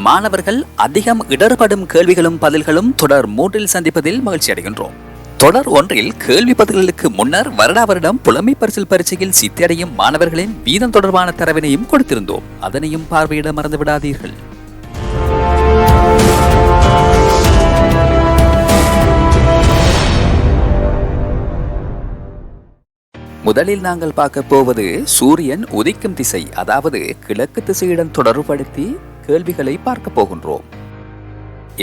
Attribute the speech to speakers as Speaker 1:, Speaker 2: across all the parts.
Speaker 1: மாணவர்கள் அதிகம் இடர்படும் கேள்விகளும் பதில்களும் தொடர் 3 சந்திப்பதில் மகிழ்ச்சி அடைகின்றோம். தொடர் 1 கேள்வி பதில்களுக்கு முன்னர் வருடம் புலமை பரிசில் பரீட்சையில் சித்தியடையும் மாணவர்களின் வீதம் தொடர்பான தரவினையும் கொடுத்திருந்தோம். அதனையும் பார்வையிட மறந்துவிடாதீர்கள். முதலில் நாங்கள் பார்க்க போவது சூரியன் உதிக்கும் திசை, அதாவது கிழக்கு திசையுடன் தொடர்புபடுத்தி கேள்விகளை பார்க்க போகின்றோம்.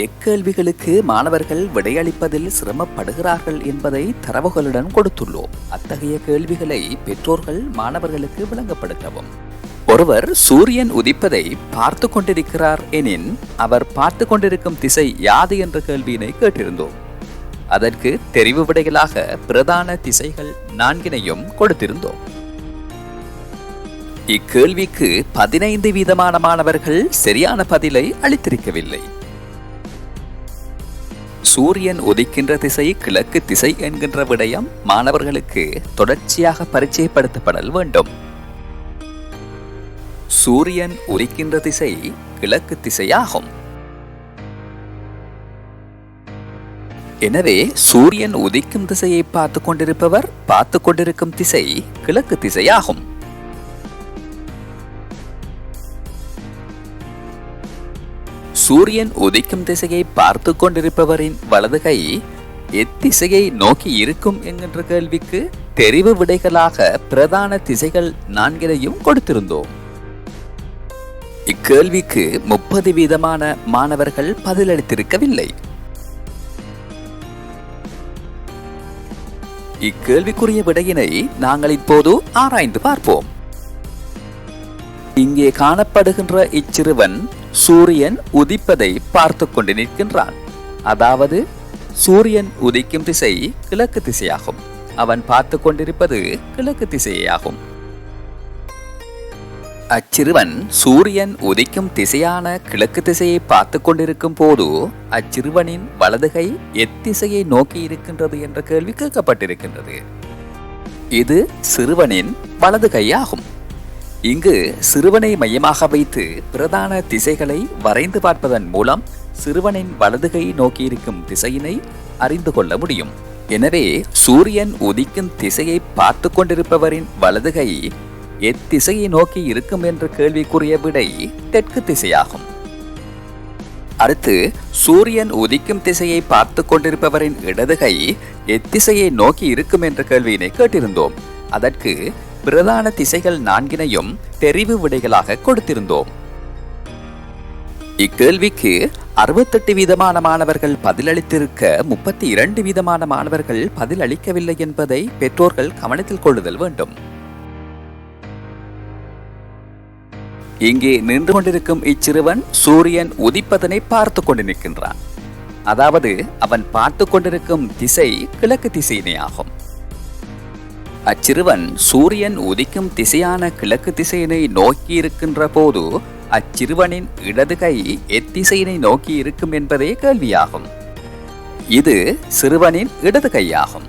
Speaker 1: எக்கேள்விகளுக்கு மாணவர்கள் விடையளிப்பதில் சிரமப்படுகிறார்கள் என்பதை தரவுகளுடன் கொடுத்துள்ளோம். அத்தகைய கேள்விகளை பெற்றோர்கள் மாணவர்களுக்கு விளங்கப்படுத்தவும். ஒருவர் சூரியன் உதிப்பதை பார்த்து கொண்டிருக்கிறார் எனின் அவர் பார்த்து கொண்டிருக்கும் திசை யாது என்ற கேள்வியினை கேட்டிருந்தோம். அதற்கு தெரிவு விடைகளாக பிரதான திசைகள் 4 கொடுத்திருந்தோம். இக்கேள்விக்கு 15% மாணவர்கள் சரியான பதிலை அளித்திருக்கவில்லை. சூரியன் உதிக்கின்ற திசை கிழக்கு திசை என்கின்ற விடயம் மாணவர்களுக்கு தொடர்ச்சியாக பரிச்சயப்படுத்தப்படல் வேண்டும். சூரியன் உதிக்கின்ற திசை கிழக்கு திசையாகும். எனவே சூரியன் உதிக்கும் திசையை பார்த்து கொண்டிருப்பவர் பார்த்து கொண்டிருக்கும் திசை கிழக்கு திசையாகும். சூரியன் உதிக்கும் திசையை பார்த்து கொண்டிருப்பவரின் வலது கை எத்திசையை நோக்கி இருக்கும் என்கின்ற கேள்விக்கு தெரிவு விடைகளாக பிரதான திசைகள் 4 கொடுத்திருந்தோம். இக்கேள்விக்கு 30% மாணவர்கள் பதிலளித்திருக்கவில்லை. இக்கேள்விக்குரிய விடையினை நாங்கள் இப்போது ஆராய்ந்து பார்ப்போம். இங்கே காணப்படுகின்ற இச்சிறுவன் சூரியன் உதிப்பதை பார்த்து கொண்டு நிற்கின்றான். அதாவது சூரியன் உதிக்கும் திசை கிழக்கு திசையாகும். அவன் பார்த்து கொண்டிருப்பது கிழக்கு திசையாகும். அச்சிறுவன் சூரியன் உதிக்கும் திசையான கிழக்கு திசையை பார்த்து கொண்டிருக்கும் போது அச்சிறுவனின் வலதுகை எத்திசையை நோக்கி இருக்கின்றது என்ற கேள்வி கேட்கப்பட்டிருக்கின்றது. இது சிறுவனின் வலது கையாகும். இங்கு சிறுவனை மையமாக வைத்து பிரதான திசைகளை வரைந்து பார்ப்பதன் மூலம் சிறுவனின் வலதுகை நோக்கி இருக்கும் திசையினை அறிந்து கொள்ள முடியும். எனவே சூரியன் உதிக்கும் திசையை பார்த்து கொண்டிருப்பவரின் வலதுகை எத்திசையை நோக்கி இருக்கும் என்ற கேள்விக்குரிய விடை தெற்கு திசையாகும். அடுத்து சூரியன் உதிக்கும் திசையை பார்த்து கொண்டிருப்பவரின் இடதுகை எத்திசையை நோக்கி இருக்கும் என்ற கேள்வியினை கேட்டிருந்தோம். அதற்கு பிரதான திசைகள் 4 தெரிவு விடைகளாக கொடுத்திருந்தோம். இக்கேள்விக்கு 68% மாணவர்கள் பதிலளித்திருக்க 32% மாணவர்கள் பதிலளிக்கவில்லை என்பதை பெற்றோர்கள் கவனத்தில் கொள்ளுதல் வேண்டும். இங்கே நின்று கொண்டிருக்கும் இச்சிறுவன் சூரியன் உதிப்பதனை பார்த்து கொண்டு நிற்கின்றான். அதாவது அவன் பார்த்து கொண்டிருக்கும் திசை கிழக்கு திசையினை ஆகும். அச்சிறுவன் சூரியன் உதிக்கும் திசையான கிழக்கு திசையினை நோக்கி இருக்கின்ற போது அச்சிறுவனின் இடது கை எத்திசையினை நோக்கி இருக்கும் என்பதே கேள்வியாகும். இது சிறுவனின் இடது கையாகும்.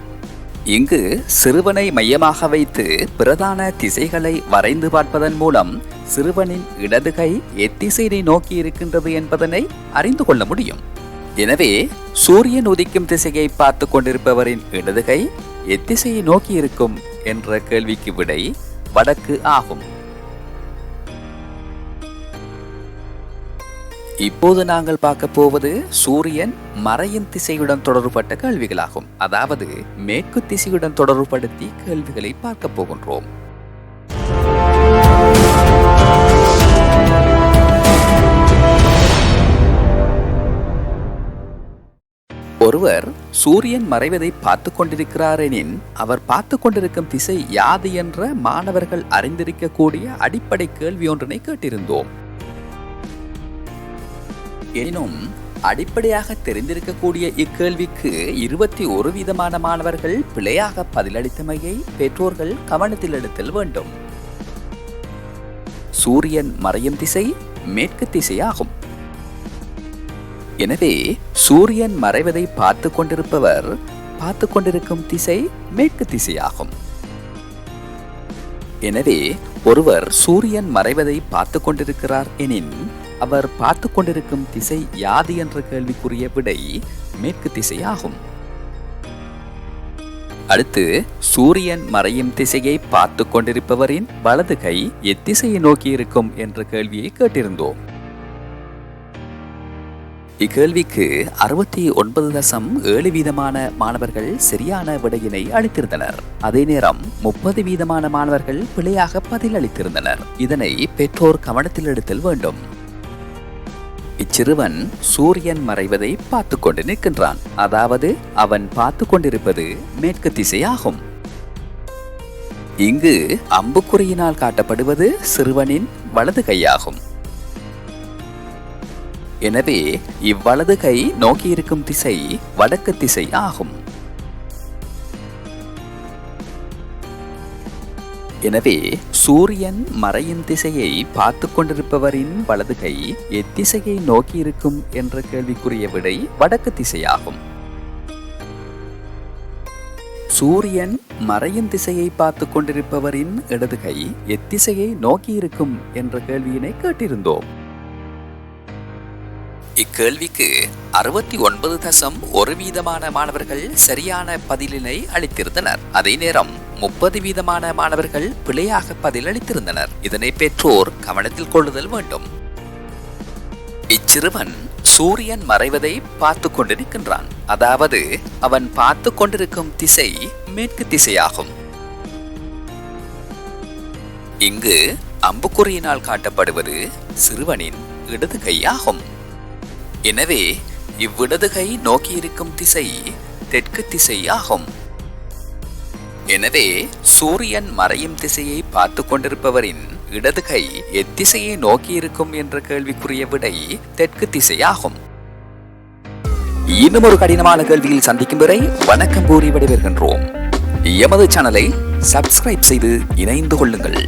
Speaker 1: இங்கு சிறுவனை மையமாக வைத்து பிரதான திசைகளை வரைந்து பார்ப்பதன் மூலம் சிறுவனின் இடது கை எத்திசையை நோக்கி இருக்கின்றது என்பதனை அறிந்து கொள்ள முடியும். எனவே சூரியன் உதிக்கும் திசையை பார்த்து கொண்டிருப்பவரின் இடது கை எத்திசையை நோக்கி இருக்கும் என்ற கேள்விக்கு விடை வடக்கு ஆகும். இப்போது நாங்கள் பார்க்க போவது சூரியன் மறையும் திசையுடன் தொடர்புபட்ட கேள்விகளாகும். அதாவது மேற்கு திசையுடன் தொடர்புபடுத்தி கேள்விகளை பார்க்க போகின்றோம். ஒருவர் சூரியன் மறைவதை பார்த்து கொண்டிருக்கிறார் எனின் அவர் பார்த்து கொண்டிருக்கும் திசை யாது என்ற மாணவர்கள் அறிந்திருக்கக்கூடிய அடிப்படை கேள்வி ஒன்றினை கேட்டிருந்தோம். எனினும் அடிப்படையாக தெரிந்திருக்கக்கூடிய இக்கேள்விக்கு 21% மாணவர்கள் பிழையாக பதிலளித்தமையை பெற்றோர்கள் கவனத்தில் எடுத்தல் வேண்டும். சூரியன் மறையும் திசை மேற்கு திசையாகும். எனவே சூரியன் மறைவதை பார்த்து கொண்டிருப்பவர் பார்த்து கொண்டிருக்கும் திசை மேற்கு திசையாகும். எனவே ஒருவர் சூரியன் மறைவதை பார்த்து கொண்டிருக்கிறார் எனின் அவர் பார்த்து கொண்டிருக்கும் திசை யாது என்ற கேள்விக்குரிய விடை மேற்கு திசையாகும். அடுத்து சூரியன் மறையும் திசையை பார்த்து கொண்டிருப்பவரின் வலது கை எத்திசையை நோக்கி இருக்கும் என்ற கேள்வியை கேட்டிருந்தோம். இக்கேள்விக்கு 69.7% மாணவர்கள் சரியான விடையினை அளித்திருந்தனர். அதே நேரம் 30% மாணவர்கள் பிழையாக பதில் அளித்திருந்தனர். இதனை பெற்றோர் கவனத்தில் எடுத்தல் வேண்டும். இச்சிறுவன் சூரியன் மறைவதை பார்த்து கொண்டு நிற்கின்றான். அதாவது அவன் பார்த்து கொண்டிருப்பது மேற்கு திசையாகும். இங்கு அம்புக்குறியினால் காட்டப்படுவது சிறுவனின் வலது கையாகும். எனவே இவ்வலது கை நோக்கியிருக்கும் திசை வடக்கு திசை ஆகும். எனவே சூரியன் மறையும் திசையை பார்த்து கொண்டிருப்பவரின் வலது கை எத்திசையை நோக்கி இருக்கும் என்ற கேள்விக்குரிய விடை வடக்கு திசையாகும். சூரியன் மறையும் திசையை பார்த்து கொண்டிருப்பவரின் இடது கை எத்திசையை நோக்கி இருக்கும் என்ற கேள்வியினை கேட்டிருந்தோம். இக்கேள்விக்கு 69.1% மாணவர்கள் சரியான பதிலினை அளித்திருந்தனர். அதே நேரம் 30% மாணவர்கள் பிழையாக பதில் அளித்திருந்தனர். இதனை பெற்றோர் கவனத்தில் கொள்ளுதல் வேண்டும். இச்சிறுவன் சூரியன் மறைவதை பார்த்து கொண்டிருக்கின்றான். அதாவது அவன் பார்த்து கொண்டிருக்கும் திசை மேற்கு திசையாகும். இங்கு அம்புக்குறியினால் காட்டப்படுவது சிறுவனின் இடது கையாகும். எனவே இவ்விடது கை நோக்கியிருக்கும் திசை தெற்கு திசை ஆகும். எனவே சூரியன் மறையும் திசையை பார்த்து கொண்டிருப்பவரின் இடது கை எத்திசையை நோக்கியிருக்கும் என்ற கேள்விக்குரிய விடை தெற்கு திசையாகும். இன்னும் ஒரு கடினமான கேள்வியில் சந்திக்கும் வரை வணக்கம் கூறி விடைபெறுகின்றோம். எமது சேனலை சப்ஸ்கிரைப் செய்து இணைந்து கொள்ளுங்கள்.